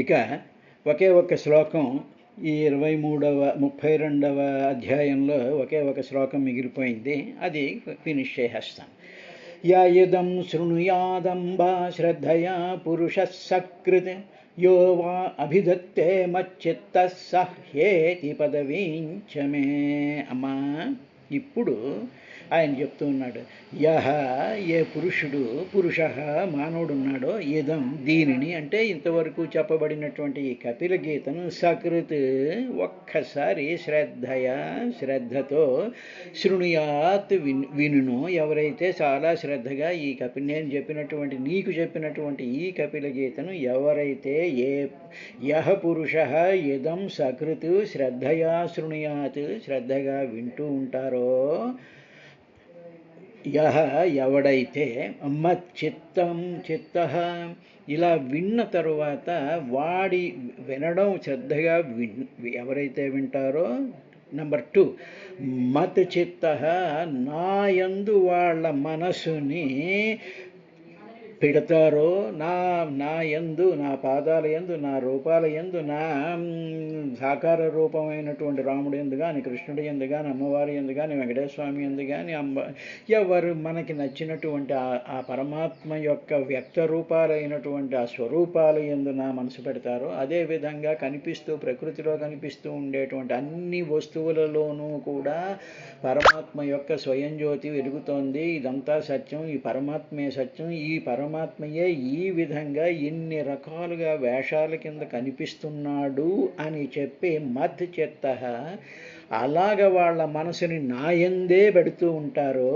ఇక ఒకే ఒక శ్లోకం ఈ 32వ అధ్యాయంలో ఒకే ఒక శ్లోకం మిగిలిపోయింది, అది ఫినిష్ చేసేస్తాను. యా ఇదం శృణుయాదంబా శ్రద్ధయా పురుష సకృత్ యో వా అభిధత్తే మచ్చిత్తః సహ్యేతి పదవీంచమే. అమ్మా, ఇప్పుడు ఆయన చెప్తూ ఉన్నాడు, యహ ఏ పురుష మానవుడు ఉన్నాడో, ఇదం దీనిని అంటే ఇంతవరకు చెప్పబడినటువంటి ఈ కపిల గీతను సకృత్ ఒక్కసారి శ్రద్ధతో శృణుయాత్ వినును. ఎవరైతే చాలా శ్రద్ధగా నేను చెప్పినటువంటి నీకు చెప్పినటువంటి ఈ కపిల గీతను ఎవరైతే యహ పురుష ఇదం సకృత్ శ్రద్ధయా శృణుయాత్ శ్రద్ధగా వింటూ ఉంటారో, యహ ఎవడైతే చిత్త ఇలా విన్న తరువాత వాడి వినడం శ్రద్ధగా ఎవరైతే వింటారో, నెంబర్ 2 మత్ చిత్త నాయందు వాళ్ళ మనసుని పెడతారో, నా యందు, నా పాదాల యందు, నా రూపాల యందు, నా సాకార రూపమైనటువంటి రాముడు యందు కానీ, కృష్ణుడి యందు కానీ, అమ్మవారి యందు కానీ, వెంకటేశ్వర స్వామి యందు కానీ, ఎవరు మనకి నచ్చినటువంటి ఆ పరమాత్మ యొక్క వ్యక్త రూపాలైనటువంటి ఆ స్వరూపాల యందు నా మనసు పెడతారో, అదేవిధంగా ప్రకృతిలో కనిపిస్తూ ఉండేటువంటి అన్ని వస్తువులలోనూ కూడా పరమాత్మ యొక్క స్వయం జ్యోతి వెలుగుతోంది. ఇదంతా సత్యం, ఈ పరమాత్మే సత్యం, ఈ పరమాత్మయే ఈ విధంగా ఎన్ని రకాలుగా వేషాల కింద కనిపిస్తున్నాడు అని చెప్పి మత్ చిత్త అలాగ వాళ్ళ మనసుని నాయందే పెడుతూ ఉంటారో,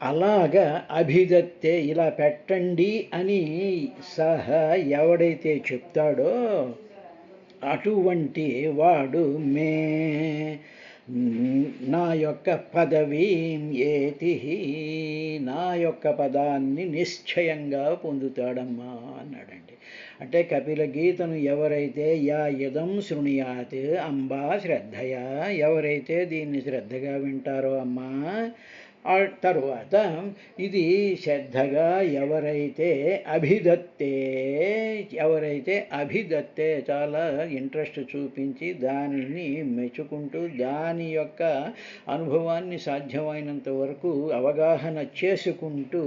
అలాగా అభిదత్తే ఇలా పెట్టండి అని ఎవడైతే చెప్తాడో అటువంటి వాడు నా యొక్క పదవి ఏతి నా యొక్క పదాన్ని నిశ్చయంగా పొందుతాడమ్మా అన్నాడండి. అంటే కపిల గీతను ఎవరైతే ఇదం శృణుయాత్ అంబా శ్రద్ధయా, ఎవరైతే దీన్ని శ్రద్ధగా వింటారో అమ్మా, తరువాత ఇది శ్రద్ధగా ఎవరైతే అభిదత్తే చాలా ఇంట్రెస్ట్ చూపించి దానిని మెచ్చుకుంటూ దాని యొక్క అనుభవాన్ని సాధ్యమైనంత వరకు అవగాహన చేసుకుంటూ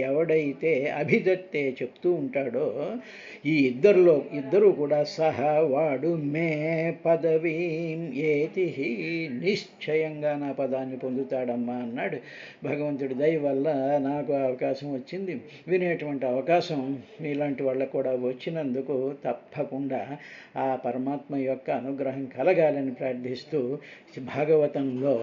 ఎవడైతే అభిదత్తే చెప్తూ ఉంటాడో, ఈ ఇద్దరు కూడా వాడు మే పదవీ ఏతి నిశ్చయంగా నా పదాన్ని పొందుతాడమ్మా అన్నాడు. భగవంతుడి దయ వల్ల నాకు అవకాశం వచ్చింది, వినేటువంటి అవకాశం ఇలాంటి వాళ్ళకు కూడా వచ్చినందుకు తప్పకుండా ఆ పరమాత్మ యొక్క అనుగ్రహం కలగాలని ప్రార్థిస్తూ భాగవతంలో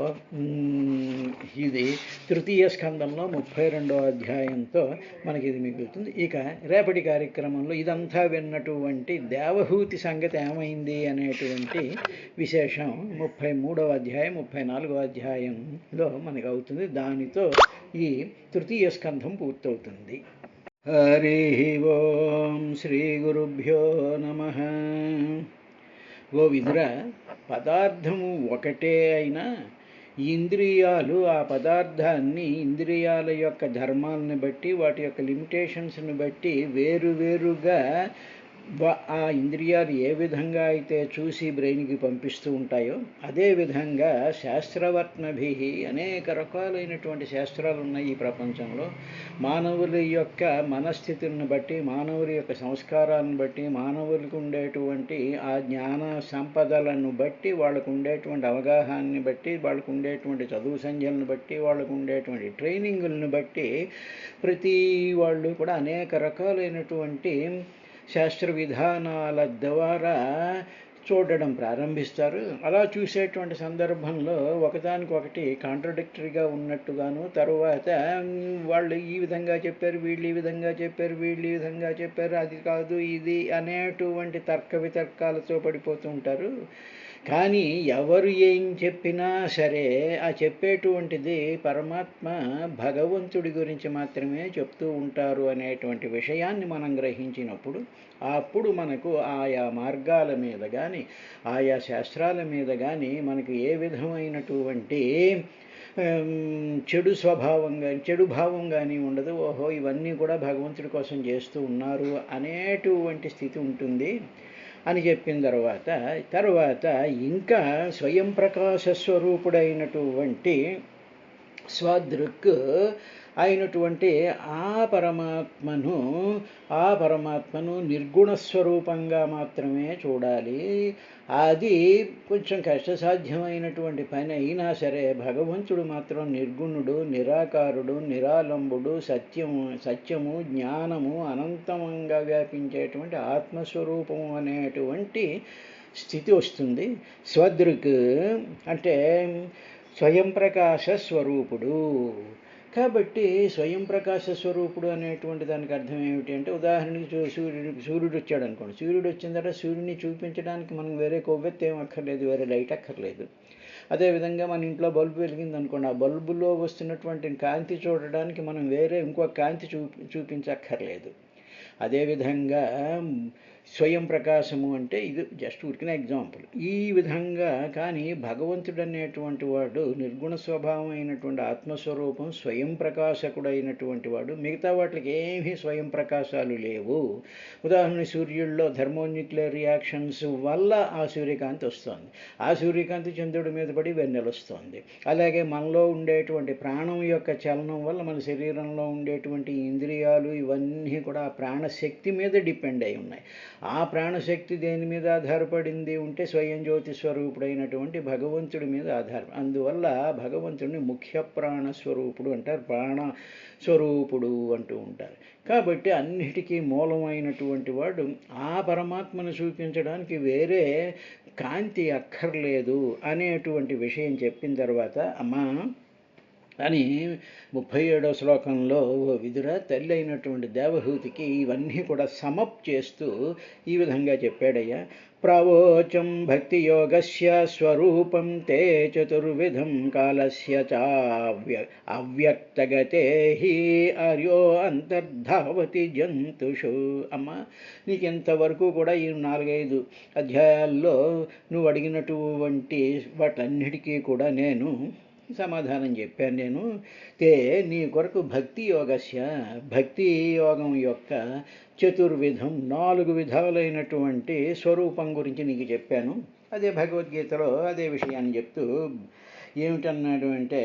ఇది తృతీయ స్కందంలో 32వ అధ్యాయంతో మనకి ఇది మిగులుతుంది. ఇక రేపటి కార్యక్రమంలో ఇదంతా విన్నటువంటి దేవహూతి సంగతి ఏమైంది అనేటువంటి విశేషం 33వ అధ్యాయం 34వ అధ్యాయంలో మనకు అవుతుంది. దానితో ఈ తృతీయ స్కంధం పూర్తవుతుంది. హరి ఓం శ్రీ గురుభ్యో నమః. ఓ విదుర, పదార్థము ఒకటే అయినా ఇంద్రియాలు ఆ పదార్థాన్ని ఇంద్రియాల యొక్క ధర్మాలను బట్టి, వాటి యొక్క లిమిటేషన్స్ని బట్టి వేరువేరుగా ఆ ఇంద్రియాలు ఏ విధంగా అయితే చూసి బ్రెయిన్కి పంపిస్తూ ఉంటాయో, అదేవిధంగా శాస్త్రవర్త్నభి అనేక రకాలైనటువంటి శాస్త్రాలు ఉన్నాయి ఈ ప్రపంచంలో. మానవుల యొక్క మనస్థితులను బట్టి, మానవుల యొక్క సంస్కారాలను బట్టి, మానవులకు ఉండేటువంటి ఆ జ్ఞాన సంపదలను బట్టి, వాళ్ళకు ఉండేటువంటి అవగాహనని బట్టి, వాళ్ళకు ఉండేటువంటి చదువు సంధ్యలను బట్టి, వాళ్ళకు ఉండేటువంటి ట్రైనింగులను బట్టి ప్రతి వాళ్ళు కూడా అనేక రకాలైనటువంటి శాస్త్ర విధానాల ద్వారా చూడడం ప్రారంభిస్తారు. అలా చూసేటువంటి సందర్భంలో ఒకదానికొకటి కాంట్రడిక్టరీగా ఉన్నట్టుగాను, తరువాత వాళ్ళు ఈ విధంగా చెప్పారు, వీళ్ళు ఈ విధంగా చెప్పారు, వీళ్ళు ఈ విధంగా చెప్పారు, అది కాదు ఇది అనేటువంటి తర్క వితర్కాలతో పడిపోతూ ఉంటారు. కానీ ఎవరు ఏం చెప్పినా సరే ఆ చెప్పేటువంటిది పరమాత్మ భగవంతుడి గురించి మాత్రమే చెప్తూ ఉంటారు అనేటువంటి విషయాన్ని మనం గ్రహించినప్పుడు, అప్పుడు మనకు ఆయా మార్గాల మీద కానీ, ఆయా శాస్త్రాల మీద కానీ మనకు ఏ విధమైనటువంటి చెడు స్వభావం కానీ చెడు భావం కానీ ఉండదు. ఓహో, ఇవన్నీ కూడా భగవంతుడి కోసం చేస్తూ ఉన్నారు అనేటువంటి స్థితి ఉంటుంది అని చెప్పిన తర్వాత ఇంకా స్వయం ప్రకాశ స్వరూపుడైనటువంటి స్వదృక్ అయినటువంటి ఆ పరమాత్మను నిర్గుణ స్వరూపంగా మాత్రమే చూడాలి. అది కొంచెం కష్టసాధ్యమైనటువంటి పని అయినా సరే భగవంతుడు మాత్రం నిర్గుణుడు, నిరాకారుడు, నిరాలంబుడు, సత్యము, జ్ఞానము, అనంతమంగా వ్యాపించేటువంటి ఆత్మస్వరూపము అనేటువంటి స్థితి వస్తుంది. స్వదృక్ అంటే స్వయం ప్రకాశ స్వరూపుడు. కాబట్టి స్వయం ప్రకాశ స్వరూపుడు అనేటువంటి దానికి అర్థం ఏమిటి అంటే, ఉదాహరణకి సూర్యుడు వచ్చాడు అనుకోండి. సూర్యుడు వచ్చిన తర్వాత సూర్యుడిని చూపించడానికి మనం వేరే కొవ్వెత్తి ఏం అక్కర్లేదు, వేరే లైట్ అక్కర్లేదు. అదేవిధంగా మన ఇంట్లో బల్బు వెలిగింది అనుకోండి, ఆ బల్బులో వస్తున్నటువంటి కాంతి చూడడానికి మనం వేరే ఇంకో కాంతి చూపించక్కర్లేదు. అదేవిధంగా స్వయం ప్రకాశము అంటే ఇది జస్ట్ ఉరికిన ఎగ్జాంపుల్. ఈ విధంగా కానీ భగవంతుడు అనేటువంటి వాడు నిర్గుణ స్వభావమైనటువంటి ఆత్మస్వరూపం, స్వయం ప్రకాశకుడైనటువంటి వాడు. మిగతా వాటికి ఏమీ స్వయం ప్రకాశాలు లేవు. ఉదాహరణ, సూర్యుల్లో థర్మోన్యూక్లియర్ రియాక్షన్స్ వల్ల ఆ సూర్యకాంతి వస్తుంది. ఆ సూర్యకాంతి చంద్రుడి మీద పడి వెన్నెలొస్తుంది. అలాగే మనలో ఉండేటువంటి ప్రాణం యొక్క చలనం వల్ల మన శరీరంలో ఉండేటువంటి ఇంద్రియాలు ఇవన్నీ కూడా ఆ ప్రాణశక్తి మీద డిపెండ్ అయి ఉన్నాయి. ఆ ప్రాణశక్తి దేని మీద ఆధారపడింది ఉంటే స్వయం జ్యోతి స్వరూపుడైనటువంటి భగవంతుడి మీద ఆధారపడి, అందువల్ల భగవంతుడిని ముఖ్య ప్రాణస్వరూపుడు అంటారు, ప్రాణ స్వరూపుడు అంటూ ఉంటారు. కాబట్టి అన్నిటికీ మూలమైనటువంటి వాడు ఆ పరమాత్మను చూపించడానికి వేరే కాంతి అక్కర్లేదు అనేటువంటి విషయం చెప్పిన తర్వాత, అమ్మా అని 37వ శ్లోకంలో విదుర తల్లి అయినటువంటి దేవహూతికి ఇవన్నీ కూడా సమప్ చేస్తూ ఈ విధంగా చెప్పాడయ్యా. ప్రవోచం భక్తి యోగస్య స్వరూపం తే చతుర్విధం కాలస్య అవ్యక్తగతే హి ఆర్యో అంతర్ధావతి జంతుషు. అమ్మ, నీకు ఇంతవరకు కూడా ఈ 4-5 అధ్యాయాల్లో నువ్వు అడిగినటువంటి వాటన్నిటికీ కూడా నేను సమాధానం చెప్పాను. నేను నీ కొరకు భక్తి యోగం యొక్క చతుర్విధం 4 విధాలైనటువంటి స్వరూపం గురించి నీకు చెప్పాను. అదే భగవద్గీతలో అదే విషయాన్ని చెప్తూ ఏమిటన్నాడు అంటే,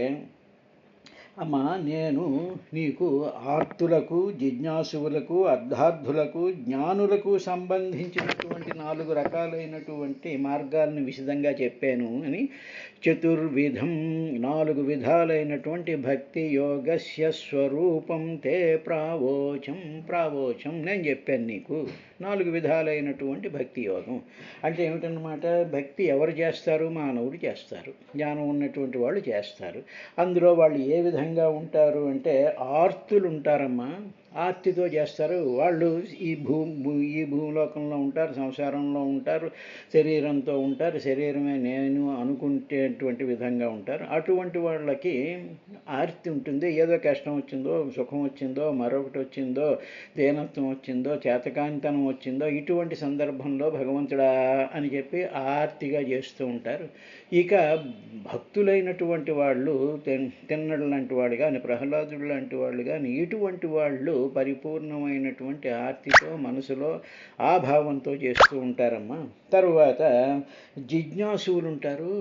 అమ్మా, నేను నీకు ఆర్తులకు, జిజ్ఞాసువులకు, అర్ధార్థులకు, జ్ఞానులకు సంబంధించినటువంటి 4 రకాలైనటువంటి మార్గాలను విశదంగా చెప్పాను అని. చతుర్విధం 4 విధాలైనటువంటి భక్తి యోగస్య స్వరూపం తే ప్రావోచం నేను చెప్పాను నీకు. 4 విధాలైనటువంటి భక్తి యోగం అంటే ఏమిటన్నమాట? భక్తి ఎవరు చేస్తారు? మానవుడు చేస్తారు, జ్ఞానం ఉన్నటువంటి వాళ్ళు చేస్తారు. అందులో వాళ్ళు ఏ విధంగా ఉంటారు అంటే, ఆర్తులు ఉంటారమ్మా, ఆర్తితో చేస్తారు. వాళ్ళు ఈ భూలోకంలో ఉంటారు, సంసారంలో ఉంటారు, శరీరంతో ఉంటారు, శరీరమే నేను అనుకునేటువంటి విధంగా ఉంటారు. అటువంటి వాళ్ళకి ఆర్తి ఉంటుంది. ఏదో కష్టం వచ్చిందో, సుఖం వచ్చిందో, మరొకటి వచ్చిందో, దీనత్వం వచ్చిందో, చేతకాంతనం వచ్చిందో, ఇటువంటి సందర్భంలో భగవంతుడా అని చెప్పి ఆర్తిగా చేస్తూ ఉంటారు. ఇక భక్తులైనటువంటి వాళ్ళు, తిన్నడు లాంటి వాడు కానీ, ప్రహ్లాదుడు లాంటి వాళ్ళు కానీ, ఇటువంటి వాళ్ళు పరిపూర్ణమైనటువంటి ఆర్తితో మనసులో ఆ భావంతో చేస్తూ ఉంటారమ్మా. తరువాత జిజ్ఞాసువులు ఉంటారు.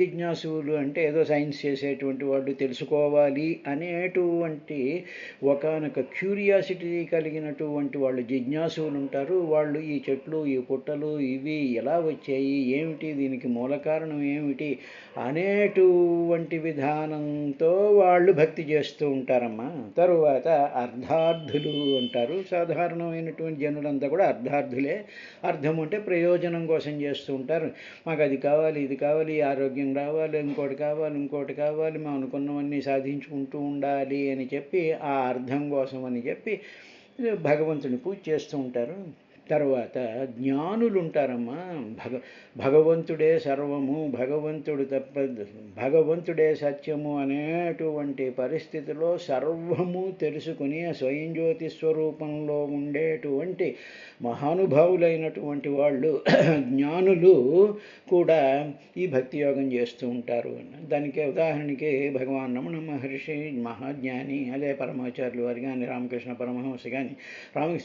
జిజ్ఞాసువులు అంటే ఏదో సైన్స్ చేసేటువంటి వాళ్ళు, తెలుసుకోవాలి అనేటువంటి ఒకానొక క్యూరియాసిటీ కలిగినటువంటి వాళ్ళు జిజ్ఞాసువులు ఉంటారు. వాళ్ళు ఈ చెట్లు, ఈ పుట్టలు, ఇవి ఎలా వచ్చాయి, ఏమిటి, దీనికి మూల కారణం ఏమిటి అనేటువంటి విధానంతో వాళ్ళు భక్తి చేస్తూ ఉంటారమ్మా. తరువాత అర్ధార్థులు అంటారు. సాధారణమైనటువంటి జనులంతా కూడా అర్ధార్థులే. అర్థం అంటే ప్రయోజనం కోసం చేస్తూ ఉంటారు. మాకు అది కావాలి, ఇది కావాలి, ఆరోగ్యం రావాలి, ఇంకోటి కావాలి, మేము అనుకున్నవన్నీ సాధించుకుంటూ ఉండాలి అని చెప్పి ఆ అర్థం కోసం అని చెప్పి భగవంతుని పూజ చేస్తూ ఉంటారు. తర్వాత జ్ఞానులు ఉంటారమ్మా. భగవంతుడే సర్వము, భగవంతుడే సత్యము అనేటువంటి పరిస్థితిలో సర్వము తెలుసుకుని స్వయం జ్యోతి స్వరూపంలో ఉండేటువంటి మహానుభావులైనటువంటి వాళ్ళు జ్ఞానులు కూడా ఈ భక్తి యోగం చేస్తూ ఉంటారు. దానికి ఉదాహరణకి భగవాన్ రమణ మహర్షి మహాజ్ఞాని, అదే పరమాచార్యులు వారు కానీ, రామకృష్ణ పరమహంస కానీ,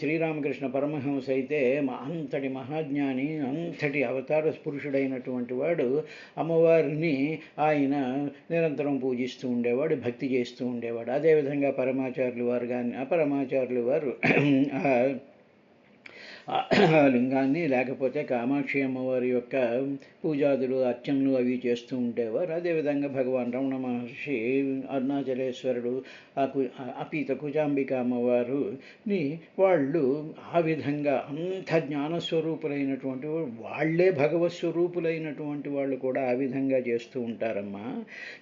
శ్రీరామకృష్ణ పరమహంస అయితే అంతటి మహాజ్ఞాని, అంతటి అవతార పురుషుడైనటువంటి వాడు. అమ్మవారిని ఆయన నిరంతరం పూజిస్తూ ఉండేవాడు, భక్తి చేస్తూ ఉండేవాడు. అదేవిధంగా పరమాచార్యులు వారు కానీ, అపరమాచార్యులు వారు లింగాన్ని లేకపోతే కామాక్షి అమ్మవారి యొక్క పూజాదులు అర్చనలు అవి చేస్తూ ఉండేవారు. అదేవిధంగా భగవాన్ రమణ మహర్షి, అరుణాచలేశ్వరుడు, అపీత కుజాంబిక అమ్మవారుని వాళ్ళు ఆ విధంగా అంత జ్ఞానస్వరూపులైనటువంటి వాళ్ళే భగవత్ స్వరూపులైనటువంటి వాళ్ళు కూడా ఆ విధంగా చేస్తూ ఉంటారమ్మా.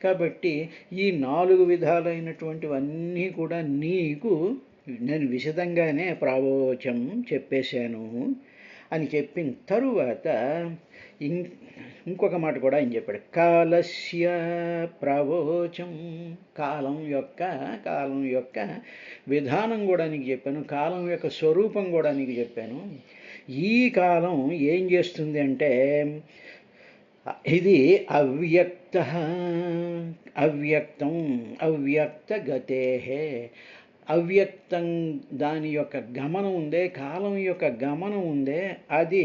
కాబట్టి ఈ 4 విధాలైనటువంటివన్నీ కూడా నీకు నేను విశదంగానే ప్రావోచం చెప్పేశాను అని చెప్పిన తరువాత ఇంకొక మాట కూడా ఆయన చెప్పాడు. కాలస్య ప్రవోచం, కాలం యొక్క విధానం కూడా నీకు చెప్పాను, కాలం యొక్క స్వరూపం కూడా నీకు చెప్పాను. ఈ కాలం ఏం చేస్తుంది అంటే ఇది అవ్యక్తగతే, అవ్యక్తం దాని యొక్క గమనం ఉందే, కాలం యొక్క గమనం ఉందే, అది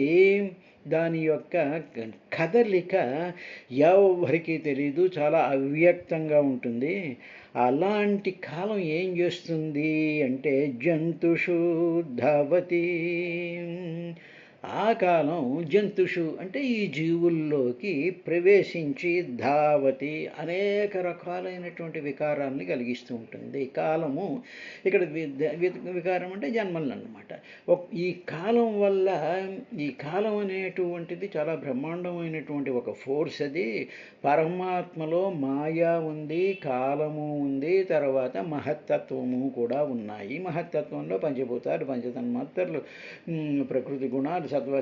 దాని యొక్క కదలిక ఎవరికి తెలీదు, చాలా అవ్యక్తంగా ఉంటుంది. అలాంటి కాలం ఏం చేస్తుంది అంటే జంతుషు ధావతి, ఆ కాలం జంతుషు అంటే ఈ జీవుల్లోకి ప్రవేశించి ధావతి అనేక రకాలైనటువంటి వికారాన్ని కలిగిస్తూ ఉంటుంది. కాలము ఇక్కడ వికారం అంటే జన్మలను అన్నమాట. ఈ కాలం వల్ల, ఈ కాలం అనేటువంటిది చాలా బ్రహ్మాండమైనటువంటి ఒక ఫోర్స్. అది పరమాత్మలో మాయా ఉంది, కాలము ఉంది, తర్వాత మహత్తత్వము కూడా ఉన్నాయి. మహత్తత్వంలో పంచభూతాలు, పంచతన్మాత్రలు, ప్రకృతి గుణాలు, సత్వ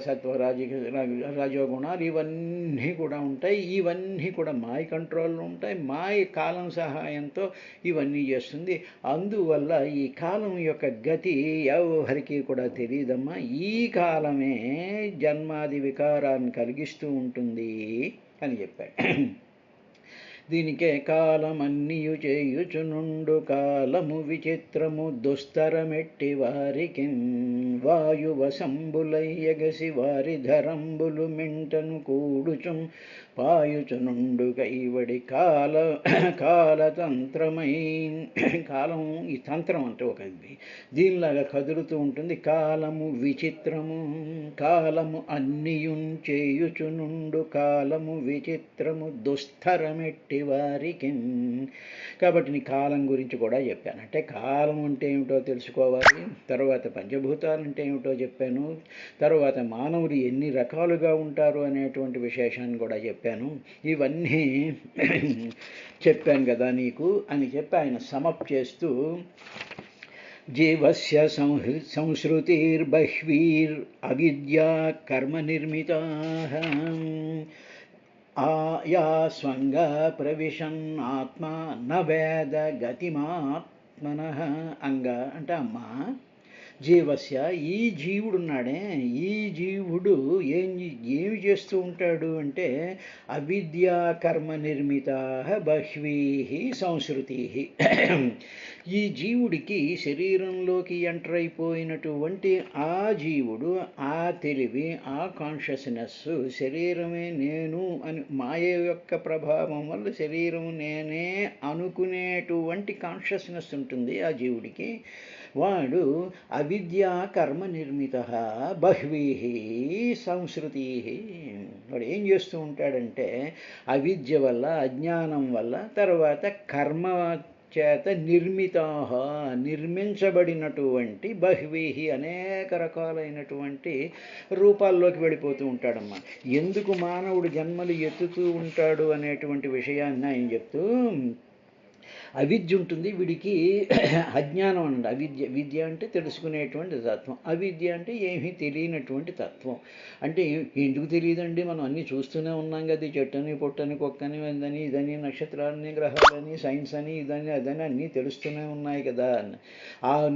రాజోగుణాలు ఇవన్నీ కూడా ఉంటాయి. ఇవన్నీ కూడా మాయ కంట్రోల్లో ఉంటాయి. మాయ కాలం సహాయంతో ఇవన్నీ చేస్తుంది. అందువల్ల ఈ కాలం యొక్క గతి ఎవరికి కూడా తెలియదమ్మా. ఈ కాలమే జన్మాది వికారాన్ని కలిగిస్తూ ఉంటుంది అని చెప్పాడు. దీనికే కాలమన్నియు చేయుచునుండు కాలము విచిత్రము దుస్తరమెట్టి వారికి వాయువశంబులయ్యగసి వారి ధరంబులు మెంటను కూడుచుం పాయుచునుండు కైవడి కాలతంత్రమై, కాలం ఈ తంత్రం అంటే ఒక దీనిలాగా కదులుతూ ఉంటుంది. కాలము విచిత్రము, కాలము అన్నియున్ చేయుచునుండు కాలము విచిత్రము దుస్తరమెట్టి వారికి. కాబట్టి నీ కాలం గురించి కూడా చెప్పాను. అంటే కాలం అంటే ఏమిటో తెలుసుకోవాలి, తర్వాత పంచభూతాలు అంటే ఏమిటో చెప్పాను, తర్వాత మానవులు ఎన్ని రకాలుగా ఉంటారు అనేటువంటి విశేషాన్ని కూడా చెప్పాను. ఇవన్నీ చెప్పాను కదా నీకు అని చెప్పి ఆయన సమప్ చేస్తూ జీవస్య సంశ్రుతిర్బహ్వీర్ అవిద్యా కర్మ నిర్మితాః యా స్వంగ ప్రవిశన్ ఆత్మ న వేద గతిమాత్మనః. అంగ అంటే అమ్మా, జీవస్య ఈ జీవుడున్నాడే, ఈ జీవుడు ఏమి చేస్తూ ఉంటాడు అంటే అవిద్యా కర్మ నిర్మిత బహ్వీ సంస్కృతి. ఈ జీవుడికి శరీరంలోకి ఎంటర్ అయిపోయినటువంటి ఆ జీవుడు, ఆ తెలివి, ఆ కాన్షియస్నెస్, శరీరమే నేను అని మాయ యొక్క ప్రభావం వల్ల శరీరం నేనే అనుకునేటువంటి కాన్షియస్నెస్ ఉంటుంది ఆ జీవుడికి. వాడు అవిద్యా కర్మ నిర్మిత బహ్వీ సంస్కృతి. వాడు ఏం చేస్తూ ఉంటాడంటే అవిద్య వల్ల, అజ్ఞానం వల్ల, తర్వాత కర్మ చేత నిర్మించబడినటువంటి బహ్వీ అనేక రకాలైనటువంటి రూపాల్లోకి వెళ్ళిపోతూ ఉంటాడమ్మా. ఎందుకు మానవుడు జన్మలు ఎత్తుతూ ఉంటాడు అనేటువంటి విషయాన్ని ఆయన చెప్తూ అవిద్య ఉంటుంది, వీడికి అజ్ఞానం అనండి. విద్య అంటే తెలుసుకునేటువంటి తత్వం, అవిద్య అంటే ఏమీ తెలియనటువంటి తత్వం. అంటే ఎందుకు తెలియదండి, మనం అన్నీ చూస్తూనే ఉన్నాం కదా, చెట్టని పొట్టని కుక్కని ఇదని ఇదని నక్షత్రాలని గ్రహాలని సైన్స్ అని ఇదని అదని అన్నీ తెలుస్తూనే ఉన్నాయి కదా అని.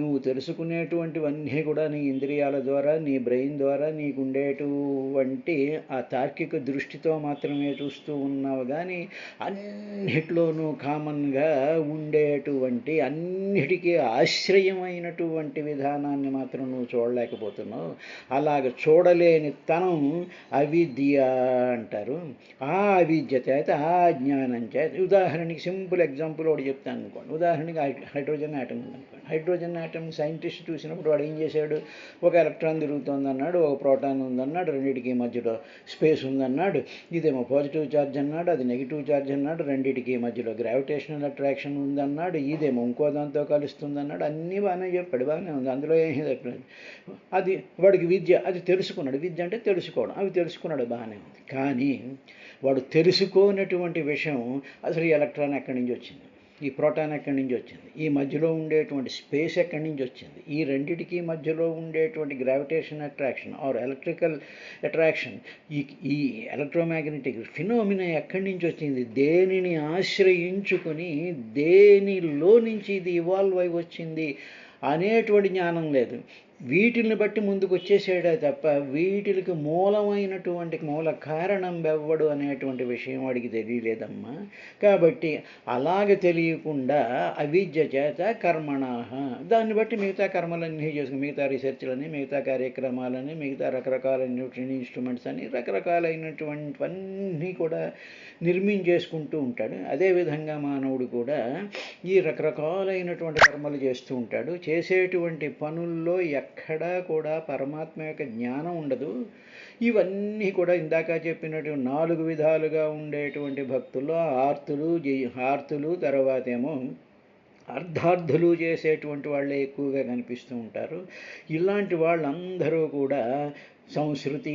నువ్వు తెలుసుకునేటువంటివన్నీ కూడా నీ ఇంద్రియాల ద్వారా, నీ బ్రెయిన్ ద్వారా నీకుండేటువంటి ఆ తార్కిక దృష్టితో మాత్రమే చూస్తూ ఉన్నావు. కానీ అన్నిట్లోనూ కామన్గా ఉండేటువంటి అన్నిటికీ ఆశ్రయమైనటువంటి విధానాన్ని మాత్రం నువ్వు చూడలేకపోతున్నావు. అలాగ చూడలేని తనం అవిద్య అంటారు. ఆ అవిద్య చేత, ఆ జ్ఞానం చేత, ఉదాహరణకి సింపుల్ ఎగ్జాంపుల్ ఒకటి చెప్తాను అనుకోండి. ఉదాహరణకి హైడ్రోజన్ యాటమ్ ఉందనుకోండి. హైడ్రోజన్ యాటమ్ సైంటిస్ట్ చూసినప్పుడు వాడు ఏం చేశాడు, ఒక ఎలక్ట్రాన్ తిరుగుతోందన్నాడు, ఒక ప్రోటాన్ ఉందన్నాడు, రెండింటికి మధ్యలో స్పేస్ ఉందన్నాడు, ఇదేమో పాజిటివ్ ఛార్జ్ అన్నాడు, అది నెగిటివ్ ఛార్జ్ అన్నాడు, రెండింటికి మధ్యలో గ్రావిటేషనల్ అట్రాక్షన్ ఉందన్నాడు, ఇదేమో ఇంకో దాంతో కలుస్తుందన్నాడు, అన్నీ బాగానే చెప్పాడు, బాగానే ఉంది, అందులో ఏమీ చెప్పలేదు. అది వాడికి విద్య, అది తెలుసుకున్నాడు. విద్య అంటే తెలుసుకోవడం, అవి తెలుసుకున్నాడు, బాగానే ఉంది. కానీ వాడు తెలుసుకోనటువంటి విషయం, అసలు ఈ ఎలక్ట్రాన్ ఎక్కడి నుంచి వచ్చింది, ఈ ప్రోటాన్ ఎక్కడి నుంచి వచ్చింది, ఈ మధ్యలో ఉండేటువంటి స్పేస్ ఎక్కడి నుంచి వచ్చింది, ఈ రెండిటికి మధ్యలో ఉండేటువంటి gravitation attraction or electrical attraction, ఈ ఎలక్ట్రోమాగ్నెటిక్ ఫినోమినా ఎక్కడి నుంచి వచ్చింది, దేనిని ఆశ్రయించుకొని దేనిలో నుంచి ఇది ఇవాల్వ్ అయి వచ్చింది అనేటువంటి జ్ఞానం లేదు. వీటిని బట్టి ముందుకు వచ్చేసాడే తప్ప వీటికి మూలమైనటువంటి మూల కారణం ఎవ్వడు అనేటువంటి విషయం వాడికి తెలియలేదమ్మా. కాబట్టి అలాగ తెలియకుండా అవిద్య చేత కర్మణాహ, దాన్ని బట్టి మిగతా కర్మలన్నీ చేసుకుని, మిగతా రీసెర్చ్లని, మిగతా కార్యక్రమాలని, మిగతా రకరకాలైనటువంటి ఇన్స్ట్రుమెంట్స్ అని రకరకాలైనటువంటివన్నీ కూడా నిర్మించేసుకుంటూ ఉంటాడు. అదేవిధంగా మానవుడు కూడా ఈ రకరకాలైనటువంటి కర్మలు చేస్తూ ఉంటాడు. చేసేటువంటి పనుల్లో ఎక్కడా కూడా పరమాత్మ యొక్క జ్ఞానం ఉండదు. ఇవన్నీ కూడా ఇందాక చెప్పినట్టు 4 విధాలుగా ఉండేటువంటి భక్తుల్లో ఆర్తులు తర్వాత ఏమో అర్ధార్థులు చేసేటువంటి వాళ్ళే ఎక్కువగా కనిపిస్తూ ఉంటారు. ఇలాంటి వాళ్ళందరూ కూడా సంస్కృతి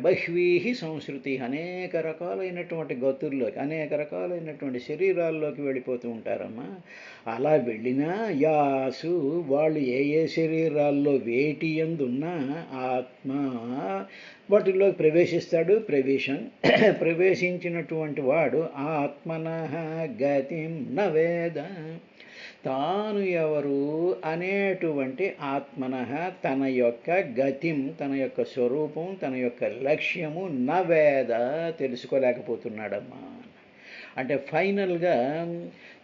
బహ్వీ సంస్కృతి, అనేక రకాలైనటువంటి గతుల్లోకి, అనేక రకాలైనటువంటి శరీరాల్లోకి వెళ్ళిపోతూ ఉంటారమ్మా. అలా వెళ్ళినా యాసు వాళ్ళు ఏ శరీరాల్లో వేటి యందున్నా ఆత్మ వాటిల్లో ప్రవేశిస్తాడు. ప్రవేశించినటువంటి వాడు ఆత్మనః గతిం నవేద, తాను ఎవరు అనేటువంటి ఆత్మనః తన యొక్క గతిం, తన యొక్క స్వరూపం, తన యొక్క లక్ష్యము నవేద తెలుసుకోలేకపోతున్నాడమ్మా. అంటే ఫైనల్గా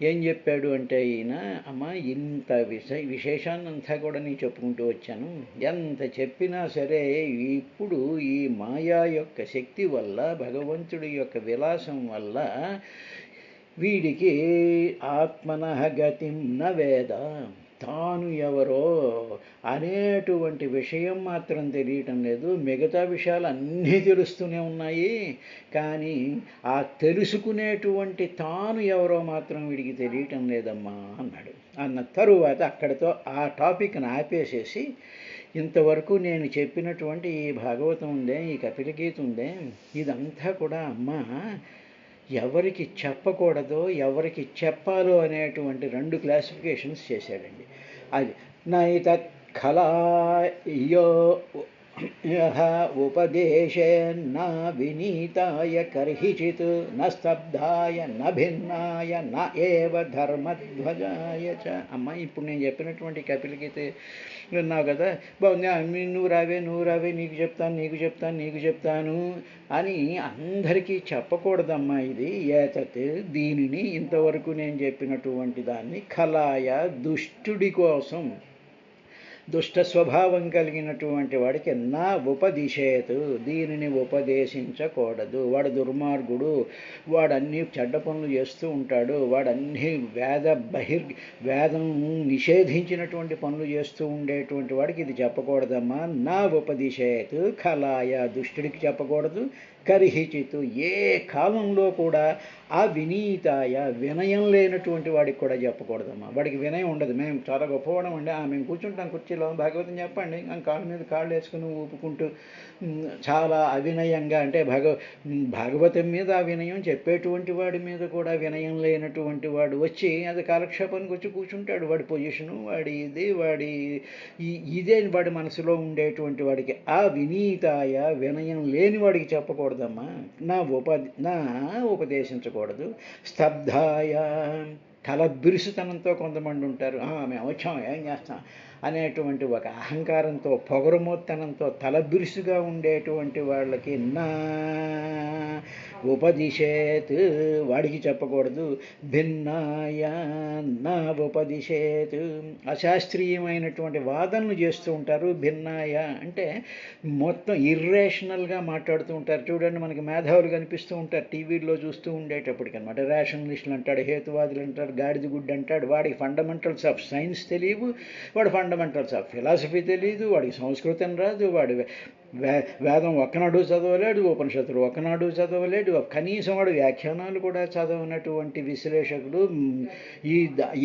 ఏం చెప్పాడు అంటే ఈయన, అమ్మ ఇంత విశేషాన్నంతా కూడా నేను చెప్పుకుంటూ వచ్చాను. ఎంత చెప్పినా సరే ఇప్పుడు ఈ మాయా యొక్క శక్తి వల్ల, భగవంతుడి యొక్క విలాసం వల్ల వీడికి ఆత్మనః గతిం న వేద, తాను ఎవరో అనేటువంటి విషయం మాత్రం తెలియటం లేదు. మిగతా విషయాలు అన్నీ తెలుస్తూనే ఉన్నాయి, కానీ ఆ తెలుసుకునేటువంటి తాను ఎవరో మాత్రం వీడికి తెలియటం లేదమ్మా అన్నాడు. అన్న తరువాత అక్కడితో ఆ టాపిక్ని ఆపేసేసి, ఇంతవరకు నేను చెప్పినటువంటి ఈ భాగవతం ఉందే, ఈ కపిలగీత ఉందే, ఇదంతా కూడా అమ్మ ఎవరికి చెప్పకూడదో ఎవరికి చెప్పాలో అనేటువంటి 2 క్లాసిఫికేషన్స్ చేశాడండి. అది నైతత్ ఖలాయో ఉపదేశేన్న వినీతాయ కర్హిచిత్ న స్తబ్దాయ న భిన్నాయ న ఏవ ధర్మధ్వజాయ చ. అమ్మ ఇప్పుడు నేను చెప్పినటువంటి కపిలగీత విన్నావు కదా, బాగుంది, నువ్వు రావే నీకు చెప్తాను అని అందరికీ చెప్పకూడదమ్మా. ఇది ఏతత్, దీనిని ఇంతవరకు నేను చెప్పినటువంటి దాన్ని ఖలాయ దుష్టుడి కోసం, దుష్ట స్వభావం కలిగినటువంటి వాడికి నా ఉపదిశేతు, దీనిని ఉపదేశించకూడదు. వాడు దుర్మార్గుడు, వాడన్నీ చెడ్డ పనులు చేస్తూ ఉంటాడు, వాడన్నీ వేదం నిషేధించినటువంటి పనులు చేస్తూ ఉండేటువంటి వాడికి ఇది చెప్పకూడదమ్మా. నా ఉపదిశేతు ఖలాయ, దుష్టుడికి చెప్పకూడదు. కర్హిచితు, ఏ కాలంలో కూడా ఆ వినీతాయ, వినయం లేనటువంటి వాడికి కూడా చెప్పకూడదమ్మా. వాడికి వినయం ఉండదు. మేము చాలా గొప్పవాడం అండి, మేము కూర్చుంటాం కుర్చీలో భాషలో భాగవతం చెప్పండి కాళ్ళ మీద కాళ్ళు వేసుకుని ఊపుకుంటూ చాలా అవినయంగా అంటే భాగవతం మీద అవినయం చెప్పేటువంటి వాడి మీద కూడా వినయం లేనటువంటి వాడు వచ్చి అది కాలక్షేపానికి వచ్చి కూర్చుంటాడు. వాడి పొజిషను వాడి ఇదే వాడి మనసులో ఉండేటువంటి వాడికి ఆ వినీతాయ వినయం లేని వాడికి చెప్పకూడదమ్మా, నా ఉపదేశించకూడదు. స్తబ్ధాయ తల బిరుసుతనంతో కొంతమంది ఉంటారు, మేము వచ్చాం ఏం చేస్తాం అనేటువంటి ఒక అహంకారంతో పొగరుమోత్తనంతో తల బిరుసుగా ఉండేటువంటి వాళ్ళకి నా ఉపదిశేత్ వాడికి చెప్పకూడదు. భిన్నాయ నా ఉపదిశేత్ అశాస్త్రీయమైనటువంటి వాదనలు చేస్తూ ఉంటారు. భిన్నాయ అంటే మొత్తం ఇర్రేషనల్గా మాట్లాడుతూ ఉంటారు. చూడండి మనకి మేధావులు కనిపిస్తూ ఉంటారు టీవీలో చూస్తూ ఉండేటప్పటికి అనమాట. రేషనలిస్టులు అంటాడు, హేతువాదులు అంటాడు, గాడిద గుడ్డు అంటాడు. వాడికి ఫండమెంటల్స్ ఆఫ్ సైన్స్ తెలియవు, వాడు ఫండమెంటల్స్ ఆఫ్ ఫిలాసఫీ తెలియదు, వాడికి సంస్కృతం రాదు, వాడు వేదం ఒక్కనాడు చదవలేడు, ఉపనిషత్తులు ఒక్కనాడు చదవలేడు, కనీసం వాడు వ్యాఖ్యానాలు కూడా చదవనటువంటి విశ్లేషకుడు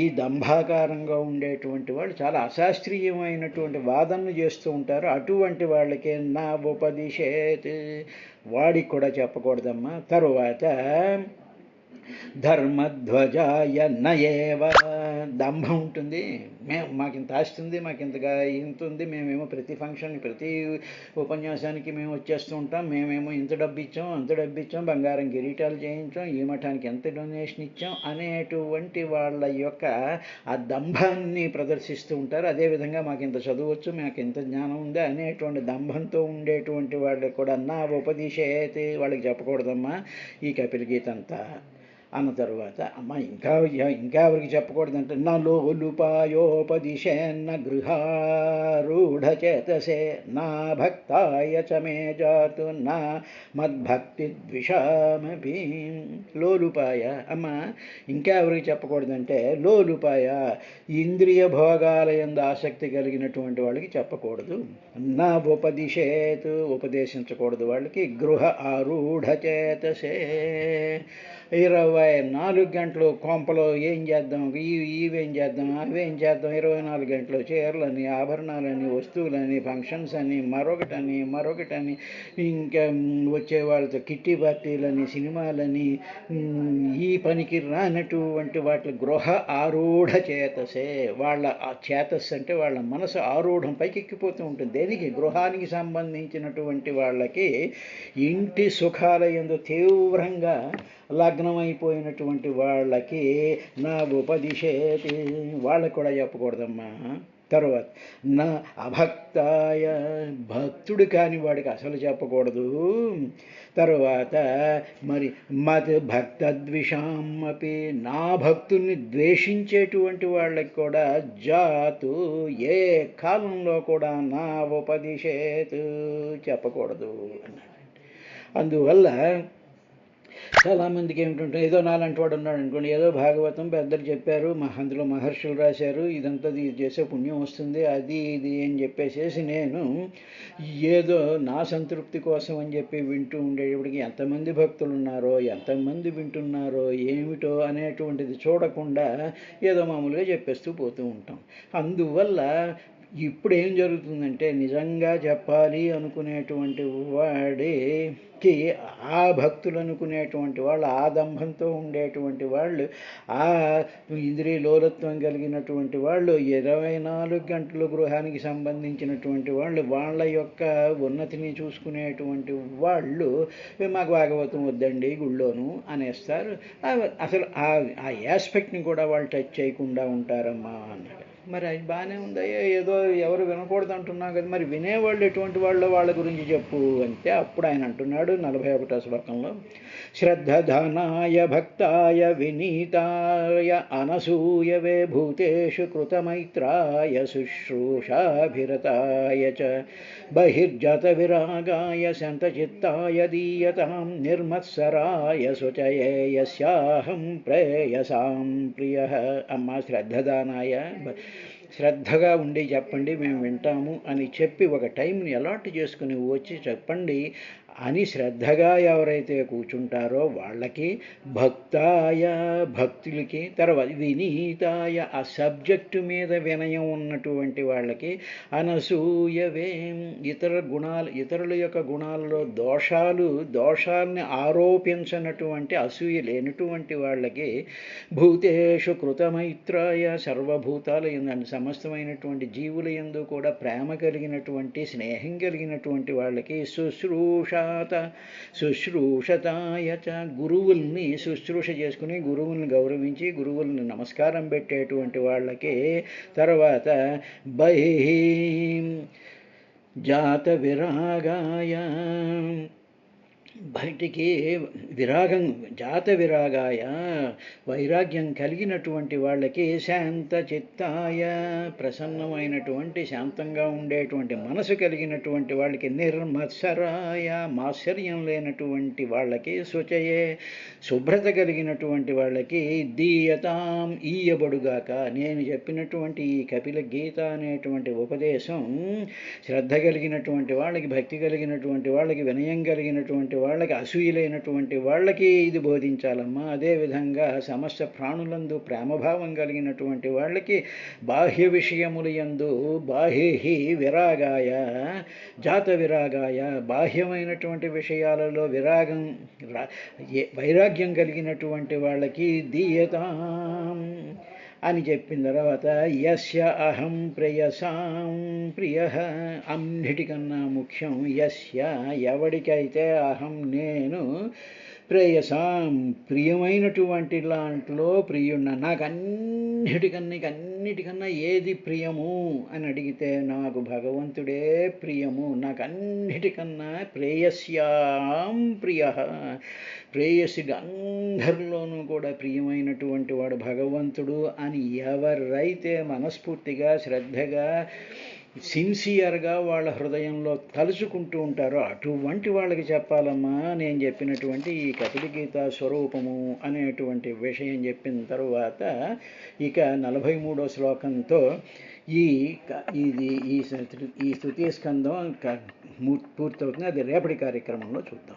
ఈ దంభాకారంగా ఉండేటువంటి వాళ్ళు చాలా అశాస్త్రీయమైనటువంటి వాదనలు చేస్తూ ఉంటారు. అటువంటి వాళ్ళకి నా ఉపదిశేత్ వాడికి కూడా చెప్పకూడదమ్మా. తరువాత ధర్మధ్వజాయ నయేవ దంభం ఉంటుంది. మాకు ఇంత ఆస్తుంది, మాకు ఇంత ఉంది, మేమేమో ప్రతి ఫంక్షన్కి ప్రతి ఉపన్యాసానికి మేము వచ్చేస్తూ ఉంటాం, మేమేమో ఇంత డబ్బు ఇచ్చాం అంత డబ్బు ఇచ్చాం, బంగారం కిరీటాలు చేయించాం, ఈ మఠానికి ఎంత డొనేషన్ ఇచ్చాం అనేటువంటి వాళ్ళ యొక్క ఆ దంభాన్ని ప్రదర్శిస్తూ ఉంటారు. అదేవిధంగా మాకు ఇంత చదవచ్చు, మాకు ఇంత జ్ఞానం ఉంది అనేటువంటి దంభంతో ఉండేటువంటి వాళ్ళకి కూడా నా ఉపదేశేతే వాళ్ళకి చెప్పకూడదమ్మా ఈ కపిల గీత అంతా. అన్న తర్వాత అమ్మ ఇంకా ఎవరికి చెప్పకూడదంటే నా లోలుపాయోపదిశేన్న గృహారూఢచేతసే నా భక్తాయ చ మే జాతు నా మద్భక్తి ద్విషామపి. లోలుపాయ అమ్మ ఇంకా ఎవరికి చెప్పకూడదంటే లోలుపాయ ఇంద్రియ భోగాల యందు ఆసక్తి కలిగినటువంటి వాళ్ళకి చెప్పకూడదు. నా ఉపదిశేత్ ఉపదేశించకూడదు వాళ్ళకి. గృహ ఆరూఢచేతసే 24 గంటలు కొంపలో ఏం చేద్దాం, ఇవేం చేద్దాం అవేం చేద్దాం, 24 గంటలు చీరలని ఆభరణాలని వస్తువులని ఫంక్షన్స్ అని మరొకటని ఇంకా వచ్చే వాళ్ళతో కిట్టి పార్టీలని సినిమాలని ఈ పనికి రానటువంటి వాటి గృహ ఆరూఢ చేతసే. వాళ్ళ చేతస్సు అంటే వాళ్ళ మనసు ఆరూఢం పైకెక్కిపోతూ ఉంటుంది. దేనికి? గృహానికి సంబంధించినటువంటి వాళ్ళకి ఇంటి సుఖాలయందు తీవ్రంగా లగ్నమైపోయినటువంటి వాళ్ళకి నా ఉపదిశేతి వాళ్ళకు కూడా చెప్పకూడదమ్మా. తర్వాత నా అభక్తాయ భక్తుడు కాని వాడికి అసలు చెప్పకూడదు. తరువాత మరి మత్ భక్తద్విషామపి నా భక్తుల్ని ద్వేషించేటువంటి వాళ్ళకి కూడా జాతు ఏ కాలంలో కూడా నా ఉపదిశేత్ చెప్పకూడదు అన్నాడు. అందువల్ల చాలామందికి ఏమిటంటే ఏదో నాలంటి వాడు ఉన్నాడు అనుకోండి, ఏదో భాగవతం పెద్దలు చెప్పారు, అందులో మహర్షులు రాశారు, ఇదంతా ఇది చేసే పుణ్యం వస్తుంది, అది ఇది అని చెప్పేసేసి నేను ఏదో నా సంతృప్తి కోసం అని చెప్పి వింటూ ఉండేటప్పటికి ఎంతమంది భక్తులు ఉన్నారో ఎంతమంది వింటున్నారో ఏమిటో అనేటువంటిది చూడకుండా ఏదో మామూలుగా చెప్పేస్తూ పోతూ ఉంటాం. అందువల్ల ఇప్పుడు ఏం జరుగుతుందంటే నిజంగా చెప్పాలి అనుకునేటువంటి వాడికి ఆ భక్తులు అనుకునేటువంటి వాళ్ళు ఆ దంభంతో ఉండేటువంటి వాళ్ళు ఆ ఇంద్రియ లోలత్వం కలిగినటువంటి వాళ్ళు 24 గంటలు గృహానికి సంబంధించినటువంటి వాళ్ళు వాళ్ళ యొక్క ఉన్నతిని చూసుకునేటువంటి వాళ్ళు మాకు భాగవతం వద్దండి గుళ్ళోను అనేస్తారు. అసలు ఆ ఆస్పెక్ట్ని కూడా వాళ్ళు టచ్ చేయకుండా ఉంటారమ్మా అన్నాడు. మరి అది బాగానే ఉందయ్యా, ఏదో ఎవరు వినకూడదు అంటున్నావు కదా, మరి వినేవాళ్ళు ఎటువంటి వాళ్ళు వాళ్ళ గురించి చెప్పు అంటే అప్పుడు ఆయన అంటున్నాడు 41వ శ్లోకంలో శ్రద్ధధానాయ భక్తాయ వినీతాయ అనసూయవే భూతేషు కృతమైత్రాయ శుశ్రూషాభిరతాయ చ బహిర్జత విరాగాయ సంతచిత్తాయ దీయతాం నిర్మత్సరాయ శుచయే యస్యాహం ప్రేయసాం ప్రియ. అమ్మ శ్రద్ధదానాయ శ్రద్ధగా ఉండి చెప్పండి, మేము వింటాము అని చెప్పి ఒక టైంని అలాట్ చేసుకుని వచ్చి చెప్పండి అని శ్రద్ధగా ఎవరైతే కూర్చుంటారో వాళ్ళకి, భక్తాయ భక్తులకి, తర్వాత వినీతాయ ఆ సబ్జెక్టు మీద వినయం ఉన్నటువంటి వాళ్ళకి, అనసూయవే ఇతరుల యొక్క గుణాలలో దోషాల్ని ఆరోపించినటువంటి అసూయ లేనటువంటి వాళ్ళకి, భూతేషు కృతమైత్రాయ సర్వభూతాల యందు సమస్తమైనటువంటి జీవుల యందు కూడా ప్రేమ కలిగినటువంటి, స్నేహం కలిగినటువంటి వాళ్ళకి, శుశ్రూషతాయ చ గురువుల్ని శుశ్రూష చేసుకుని, గురువుల్ని గౌరవించి, గురువుల్ని నమస్కారం పెట్టేటువంటి వాళ్ళకి, తర్వాత జాత విరాగాయ బయటికి జాత విరాగాయ వైరాగ్యం కలిగినటువంటి వాళ్ళకి, శాంత చిత్తాయ ప్రసన్నమైనటువంటి శాంతంగా ఉండేటువంటి మనసు కలిగినటువంటి వాళ్ళకి, నిర్మత్సరాయ మాత్సర్యం లేనటువంటి వాళ్ళకి, శుచయే శుభ్రత కలిగినటువంటి వాళ్ళకి, దీయతాం ఈయబడుగాక. నేను చెప్పినటువంటి ఈ కపిల గీత అనేటువంటి ఉపదేశం శ్రద్ధ కలిగినటువంటి వాళ్ళకి, భక్తి కలిగినటువంటి వాళ్ళకి, వినయం కలిగినటువంటి వాళ్ళకి, అసూయలైనటువంటి వాళ్ళకి ఇది బోధించాలమ్మా. అదేవిధంగా సమస్త ప్రాణులందు ప్రేమభావం కలిగినటువంటి వాళ్ళకి, బాహ్య విషయముల యందు బాహ్యహి విరాగాయ జాత విరాగాయ బాహ్యమైనటువంటి విషయాలలో వైరాగ్యం కలిగినటువంటి వాళ్ళకి, దీయతాం అని చెప్పిన తర్వాత, యస్య అహం ప్రేయసాం ప్రియ, అన్నిటికన్నా ముఖ్యం, యస్య ఎవడికైతే అహం నేను, ప్రేయసాం ప్రియమైనటువంటి లాంటిలో ప్రియున్న, నాకు అన్నిటికన్నా ఏది ప్రియము అని అడిగితే, నాకు భగవంతుడే ప్రియము, నాకు అన్నిటికన్నా ప్రేయస్యాం ప్రియ, ప్రేయసిగా అందరిలోనూ కూడా ప్రియమైనటువంటి వాడు భగవంతుడు అని ఎవరైతే మనస్ఫూర్తిగా, శ్రద్ధగా, సిన్సియర్గా వాళ్ళ హృదయంలో తలుచుకుంటూ ఉంటారో అటువంటి వాళ్ళకి చెప్పాలమ్మా నేను చెప్పినటువంటి ఈ కపిల గీత స్వరూపము అనేటువంటి విషయం. చెప్పిన తరువాత ఇక 43వ శ్లోకంతో ఈ తృతీయ స్కందం పూర్తవుతుంది. అది రేపటి కార్యక్రమంలో చూద్దాం.